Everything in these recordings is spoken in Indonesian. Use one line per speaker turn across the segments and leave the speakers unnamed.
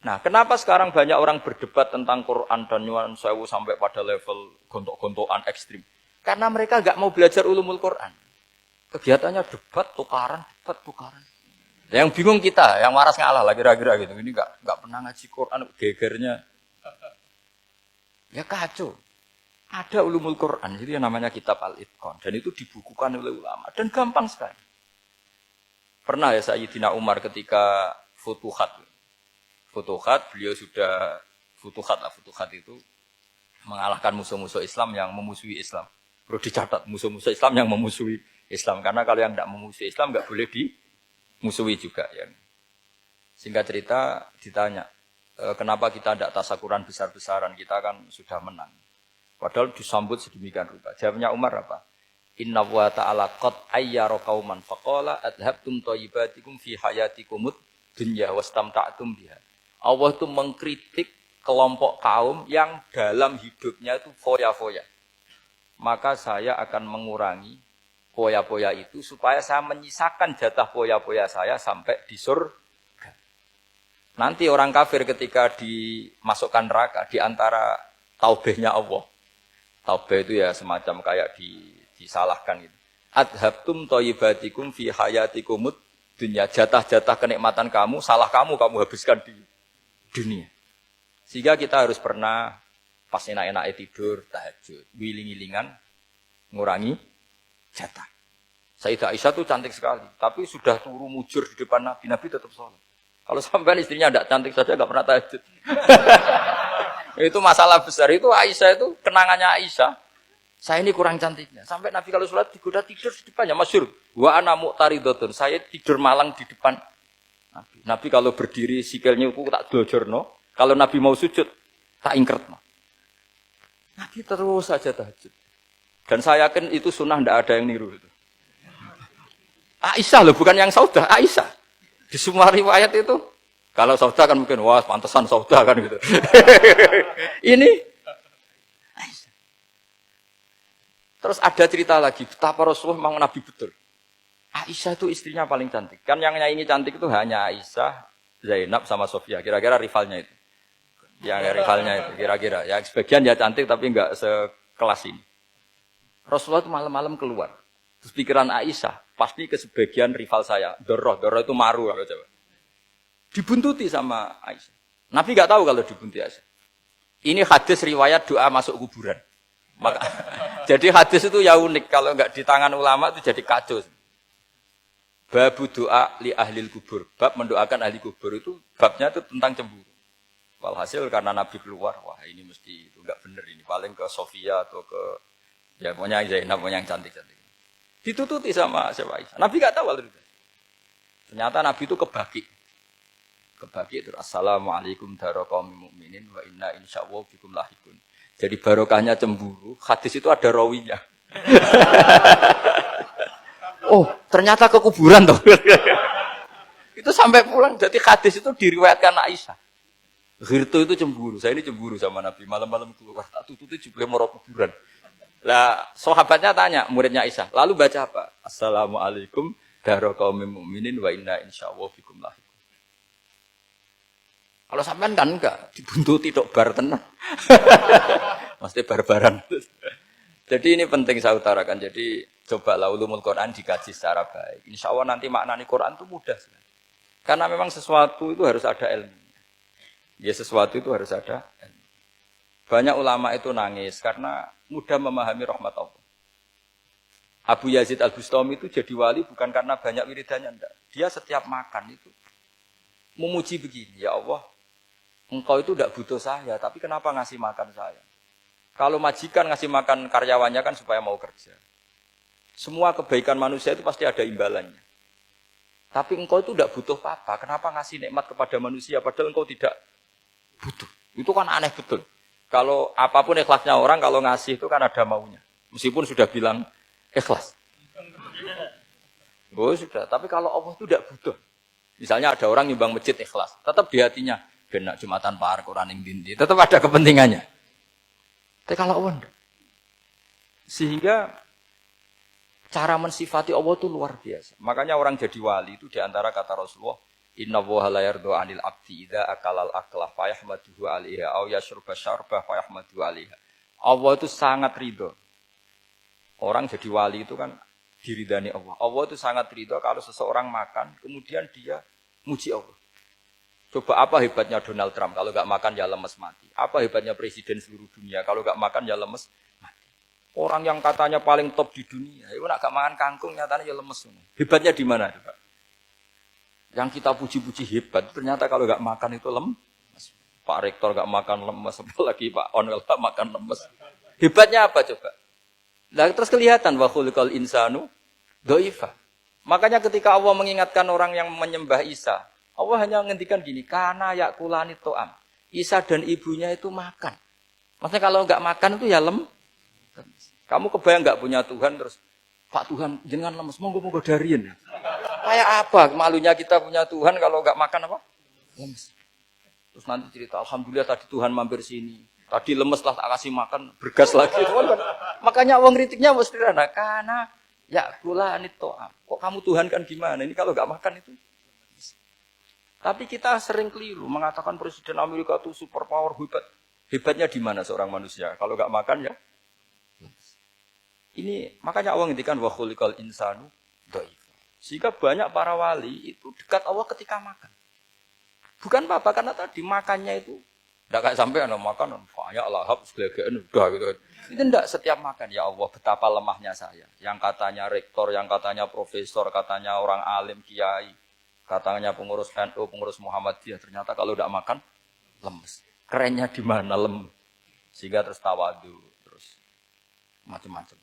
Nah, kenapa sekarang banyak orang berdebat tentang Quran dan nyuwun sewu sampai pada level gontok-gontokan ekstrim? Karena mereka nggak mau belajar ulumul Quran. Kegiatannya debat, tukaran. Yang bingung kita, yang waras ngalah lah kira-kira gitu. Ini nggak pernah ngaji Quran, gegernya. Ya kacau. Ada ulumul Quran, jadi yang namanya kitab Al-Itqan. Dan itu dibukukan oleh ulama. Dan gampang sekali. Pernah ya Sayyidina Umar ketika Futuhat, beliau sudah Futuhat itu mengalahkan musuh-musuh Islam yang memusuhi Islam. Perlu dicatat, musuh-musuh Islam yang memusuhi Islam. Karena kalau yang tidak memusuhi Islam nggak boleh dimusuhi juga. Ya. Singkat cerita ditanya, kenapa kita tidak tasakuran besar-besaran, kita kan sudah menang. Padahal disambut sedemikian rupa. Jawabnya Umar apa? Inna wa ta'ala qad ayyara qauman faqala adhabtum thayyibatikum fi hayatikumud dunya wastamta'tum biha. Allah itu mengkritik kelompok kaum yang dalam hidupnya itu foya-foya. Maka saya akan mengurangi foya-foya itu supaya saya menyisakan jatah foya-foya saya sampai di surga. Nanti orang kafir ketika dimasukkan neraka di antara taubehnya Allah. Taubeh itu ya semacam kayak disalahkan gitu. Adhabtum thayyibatikum fi hayatikumud dunya. Jatah-jatah kenikmatan kamu, salah kamu habiskan di dunia. Sehingga kita harus pernah pas enak-enaknya tidur, tahajud, wiling-wilingan, ngurangi jatah. Sayyidah Aisyah itu cantik sekali, tapi sudah turu mujur di depan Nabi, Nabi tetap sholat. Kalau sampai istrinya tidak cantik saja, nggak pernah tahajud. Itu masalah besar, itu Aisyah itu kenangannya Aisyah. Saya ini kurang cantiknya. Sampai Nabi kalau sholat digoda tidur di depannya, masyhur. Wa ana muqtaridhatun, saya tidur malang di depan Nabi. Nabi kalau berdiri sikilnya aku tak dojorno, kalau Nabi mau sujud tak ingkretno. Nabi terus saja tahajud. Dan saya yakin itu sunnah, tidak ada yang niru itu. Aisyah loh, bukan yang Saudah, Aisyah. Di semua riwayat itu, kalau Saudah kan mungkin, wah pantesan Saudah kan gitu. Ini Aisyah. Terus ada cerita lagi, betapa Rasulullah memang Nabi betul. Aisyah itu istrinya paling cantik. Kan yang nyanyi cantik itu hanya Aisyah, Zainab sama Sofia. Kira-kira rivalnya itu. Yang rivalnya itu, kira-kira. Ya sebagian ya cantik tapi enggak sekelas ini. Rasulullah itu malam-malam keluar. Terus pikiran Aisyah, pasti ke sebagian rival saya. Doroh itu maru kalau coba. Dibuntuti sama Aisyah. Nabi enggak tahu kalau dibuntuti Aisyah. Ini hadis riwayat doa masuk kuburan. Maka, jadi hadis itu ya unik. Kalau enggak di tangan ulama itu jadi kacau. Babu doa li ahlil kubur. Bab mendoakan ahli kubur itu babnya itu tentang cemburu. Walhasil karena Nabi keluar, wah ini mesti itu enggak benar ini. Paling ke Sofia atau ke ya pokoknya Zainab, pokoknya yang cantik-cantik. Ditututi sama siapa Aisyah. Nabi enggak tahu hal itu. Ternyata Nabi itu kebaki itu. Assalamualaikum warahmatullahi mu'minin wa inna insyaallah bikum lahikun. Jadi barokahnya cemburu, hadis itu ada rawinya. Oh, ternyata ke kuburan toh. Itu sampai pulang, jadi hadis itu diriwayatkan Aisyah. Ghirtu itu cemburu, saya ini cemburu sama Nabi. Malam-malam keluar, tak tututi juga mau kuburan. Lah, sahabatnya tanya, muridnya Aisyah, lalu baca apa? Assalamualaikum warahmatullahi mu'minin wa inna insyaallah bikum lahikun. Kalau sampean kan enggak, dibuntuti tok bar tenan. Mesti barbaran. Jadi ini penting saya utarakan. Jadi cobalah ulumul Quran dikaji secara baik. Insya Allah nanti maknani Quran itu mudah sekali. Karena memang sesuatu itu harus ada ilmu. Ya sesuatu itu harus ada ilmu. Banyak ulama itu nangis karena mudah memahami rahmat Allah. Abu Yazid Al-Bustami itu jadi wali bukan karena banyak wiridannya, enggak. Dia setiap makan itu memuji begini, ya Allah, engkau itu tidak butuh saya, tapi kenapa ngasih makan saya? Kalau majikan ngasih makan karyawannya kan supaya mau kerja. Semua kebaikan manusia itu pasti ada imbalannya. Tapi engkau itu tidak butuh apa-apa, kenapa ngasih nikmat kepada manusia padahal engkau tidak butuh? Itu kan aneh betul. Kalau apapun ikhlasnya orang, kalau ngasih itu kan ada maunya. Meskipun sudah bilang ikhlas. Oh sudah, tapi kalau Allah itu tidak butuh. Misalnya ada orang nyumbang masjid ikhlas, tetap di hatinya, benak Jumatan Pak Quran yang dindi, tetap ada kepentingannya. Tapi kalau Allah, sehingga cara mensifati Allah itu luar biasa. Makanya orang jadi wali itu diantara kata Rasulullah, Inna woha la yardo anil abdi idza akalal aklah fa yahmaduhu 'alaiha aw yashruba syarba fa yahmaduhu 'alaiha. Allah itu sangat ridho. Orang jadi wali itu kan diridani Allah. Allah itu sangat ridho kalau seseorang makan kemudian dia muji Allah. Coba apa hebatnya Donald Trump kalau enggak makan ya lemes mati. Apa hebatnya presiden seluruh dunia kalau enggak makan ya lemes mati. Orang yang katanya paling top di dunia, itu nak gak makan kangkung nyatanya ya lemes. Hebatnya di mana, Pak? Yang kita puji-puji hebat, ternyata kalau nggak makan itu lemes. Pak Rektor nggak makan lemes, apalagi Pak Onel nggak makan lemes. Hebatnya apa coba? Nah, terus kelihatan wa khuliqal insanu dhaifa. Makanya ketika Allah mengingatkan orang yang menyembah Isa, Allah hanya menghentikan gini, kana yakulani to'am. Isa dan ibunya itu makan. Maksudnya kalau nggak makan itu ya lemes. Kamu kebayang nggak punya Tuhan terus, Pak Tuhan jangan lemes, monggo dariin. Kayak apa malunya kita punya Tuhan kalau nggak makan apa? Lemes. Terus nanti cerita, alhamdulillah tadi Tuhan mampir sini. Tadi lemes lah tak kasih makan, bergas lagi. Makanya uang kritiknya mau sederhana. Karena ya gula to'am. Kok kamu Tuhan kan gimana? Ini kalau nggak makan itu. Tapi kita sering keliru mengatakan Presiden Amerika itu super power hebat. Hebatnya di mana seorang manusia? Kalau nggak makan ya. Ini makanya Allah ngendikan wa khuliqal insanu dhaif. Sehingga banyak para wali itu dekat Allah ketika makan. Bukan apa-apa, karena tadi makannya itu tidak kayak sampai anak makan, banyak lahap, segala-galanya, udah gitu. Itu tidak setiap makan, ya Allah betapa lemahnya saya. Yang katanya rektor, yang katanya profesor, katanya orang alim, kiai, katanya pengurus NU, pengurus Muhammadiyah, ternyata kalau tidak makan, lemes. Kerennya di mana lemes. Sehingga terus tawadu, terus macam-macam.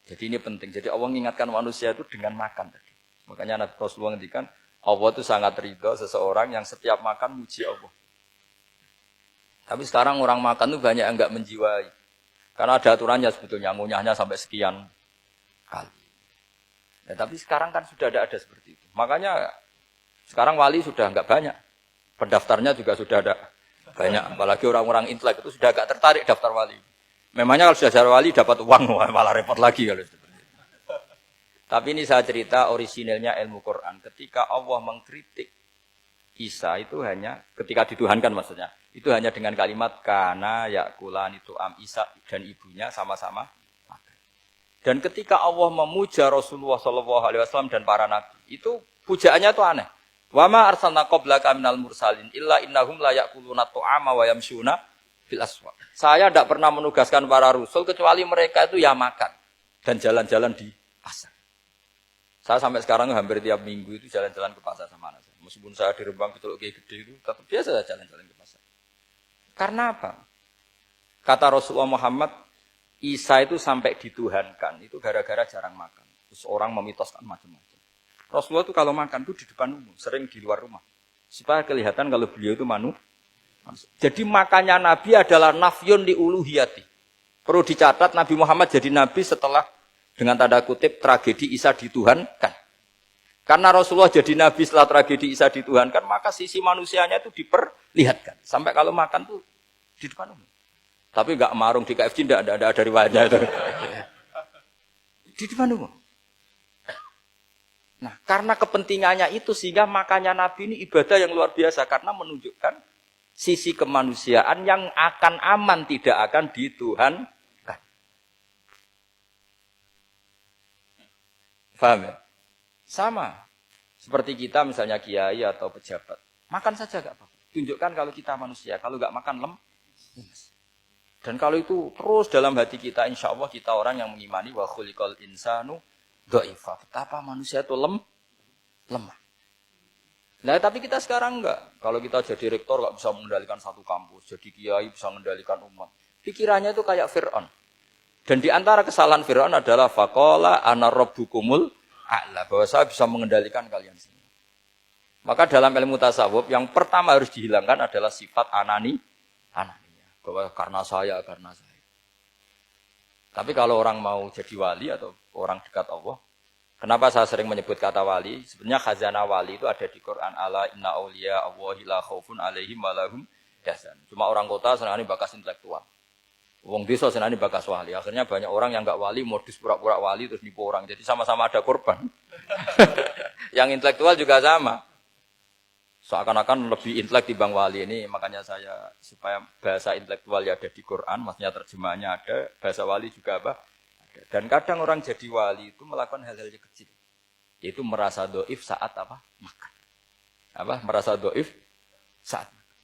Jadi ini penting. Jadi Allah mengingatkan manusia itu dengan makan tadi. Makanya Nabi Rasulullah ngendikan Allah itu sangat ridho seseorang yang setiap makan muji Allah. Tapi sekarang orang makan itu banyak yang enggak menjiwai. Karena ada aturannya sebetulnya, ngunyahnya sampai sekian kali. Ya, tapi sekarang kan sudah ada seperti itu. Makanya sekarang wali sudah enggak banyak. Pendaftarnya juga sudah ada banyak. Apalagi orang-orang intelek itu sudah agak tertarik daftar wali. Memangnya kalau sudah jadi wali dapat uang, malah repot lagi kalau seperti itu. Tapi ini saya cerita orisinilnya ilmu Quran. Ketika Allah mengkritik Isa itu hanya, ketika dituhankan maksudnya, itu hanya dengan kalimat kana yakulan itu Isa dan ibunya sama-sama makan. Dan ketika Allah memuja Rasulullah SAW dan para nabi, itu pujaannya itu aneh. Wa ma arsalna qablaka minal mursalin illa innahum la yakuluna ta'ama wa yamshuna fil aswaq. Saya tidak pernah menugaskan para rasul kecuali mereka itu ya makan dan jalan-jalan di pasar. Saya sampai sekarang hampir tiap minggu itu jalan-jalan ke pasar sama anak saya. Meskipun saya di Rembang gitu kayak gede itu, tetap biasa saya jalan-jalan ke pasar. Karena apa? Kata Rasulullah Muhammad, Isa itu sampai dituhankan itu gara-gara jarang makan. Terus orang memitoskan macam-macam. Rasulullah itu kalau makan itu di depan umum, sering di luar rumah. Supaya kelihatan kalau beliau itu manusia. Jadi makannya Nabi adalah nafyun li uluhiyati. Perlu dicatat Nabi Muhammad jadi Nabi setelah dengan tanda kutip tragedi Isa dituhankan. Karena Rasulullah jadi Nabi setelah tragedi Isa dituhankan, maka sisi manusianya itu diperlihatkan. Sampai kalau makan tuh di depan umum. Tapi enggak marung di KFC, enggak ada riwayatnya itu. Di depan umum. Nah, karena kepentingannya itu sehingga makannya Nabi ini ibadah yang luar biasa karena menunjukkan sisi kemanusiaan yang akan aman, tidak akan dituhankan. Paham ya? Sama. Seperti kita misalnya kiai atau pejabat. Makan saja enggak apa-apa. Tunjukkan kalau kita manusia. Kalau enggak makan lemes. Dan kalau itu terus dalam hati kita, insya Allah kita orang yang mengimani wa khuliqal insanu dhaifa. Betapa manusia itu lemah. Nah, tapi kita sekarang enggak. Kalau kita jadi rektor enggak bisa mengendalikan satu kampus, jadi kiai bisa mengendalikan umat. Pikirannya itu kayak Fir'aun. Dan di antara kesalahan Fir'aun adalah faqala ana rabbukumul a'la, bahwa saya bisa mengendalikan kalian semua. Maka dalam ilmu tasawuf yang pertama harus dihilangkan adalah sifat anania. Bahwa karena saya. Tapi kalau orang mau jadi wali atau orang dekat Allah, kenapa saya sering menyebut kata wali? Sebenarnya khazanah wali itu ada di Quran. Ala inna awliya Allahi la khaufun alaihim wa lahum yahzan. Cuma orang kota senangnya bakas intelektual. Wong desa senangnya bakas wali. Akhirnya banyak orang yang enggak wali modus pura-pura wali terus nipu orang. Jadi sama-sama ada korban. Yang intelektual juga sama. Seakan-akan lebih intelek dibanding wali ini, makanya saya supaya bahasa intelektual ya ada di Quran, maksudnya terjemahannya ada, bahasa wali juga apa? Ada. Dan kadang orang jadi wali itu melakukan hal-hal yang kecil, yaitu merasa doif saat apa? Makan. Apa? Merasa doif saat makan.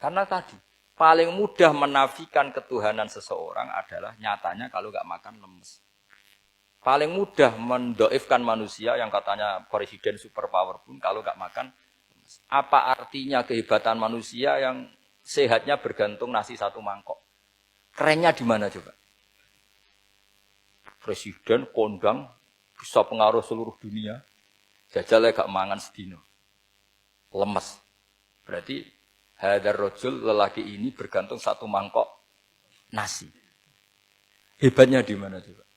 Karena tadi paling mudah menafikan ketuhanan seseorang adalah nyatanya kalau nggak makan lemes. Paling mudah mendoifkan manusia yang katanya presiden superpower pun kalau nggak makan. Apa artinya kehebatan manusia yang sehatnya bergantung nasi satu mangkok? Kerennya di mana coba? Presiden kondang bisa pengaruh seluruh dunia. Jajalnya gak mangan sedino. Lemes. Berarti hadar rojul lelaki ini bergantung satu mangkok nasi. Hebatnya di mana coba?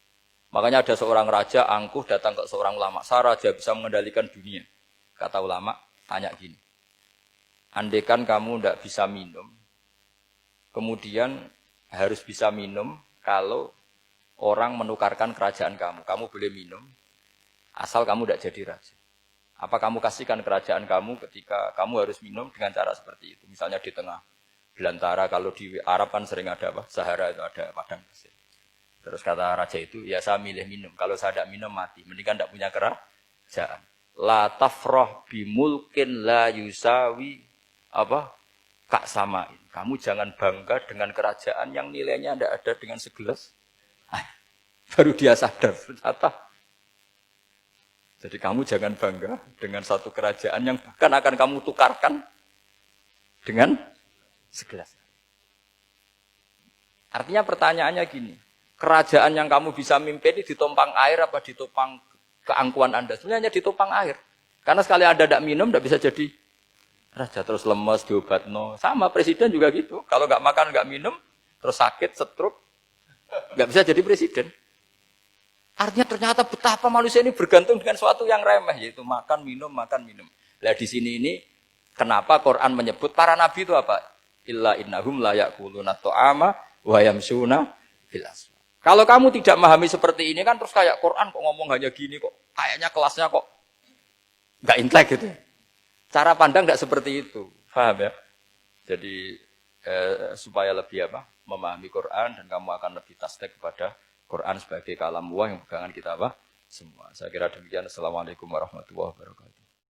Makanya ada seorang raja angkuh datang ke seorang ulama. Saya raja bisa mengendalikan dunia. Kata ulama, tanya gini, andaikan kamu tidak bisa minum, kemudian harus bisa minum kalau orang menukarkan kerajaan kamu. Kamu boleh minum, asal kamu tidak jadi raja. Apa kamu kasihkan kerajaan kamu ketika kamu harus minum dengan cara seperti itu? Misalnya di tengah belantara, kalau di Arab kan sering ada apa? Sahara itu ada padang pasir. Terus kata raja itu, ya saya milih minum. Kalau saya tidak minum mati, mendingan tidak punya kerajaan. La tafrah bimulkin la yusawi apa kak samain. Kamu jangan bangga dengan kerajaan yang nilainya tidak ada dengan segelas. Baru dia sadar ternyata. Jadi kamu jangan bangga dengan satu kerajaan yang bahkan akan kamu tukarkan dengan segelas. Artinya pertanyaannya gini, kerajaan yang kamu bisa mimpin ini ditumpang air apa ditopang keangkuhan Anda? Sebenarnya hanya ditopang air. Karena sekali Anda tidak minum, tidak bisa jadi raja. Terus lemes, diobatno. Sama presiden juga gitu. Kalau nggak makan, nggak minum, terus sakit, stroke, nggak bisa jadi presiden. Artinya ternyata betapa manusia ini bergantung dengan sesuatu yang remeh, yaitu makan, minum, makan, minum. Nah di sini ini, kenapa Quran menyebut para nabi itu apa? Illa innahum la ya'kuluna ta'ama wa yamshuna fil aswaq. Kalau kamu tidak memahami seperti ini kan terus kayak Quran kok ngomong hanya gini kok. Kayaknya kelasnya kok nggak intelek gitu. Cara pandang nggak seperti itu. Paham ya? Jadi supaya lebih apa? Memahami Quran dan kamu akan lebih tasdik kepada Quran sebagai kalam Allah yang pegangan kita apa? Semua. Saya kira demikian. Assalamualaikum warahmatullahi wabarakatuh.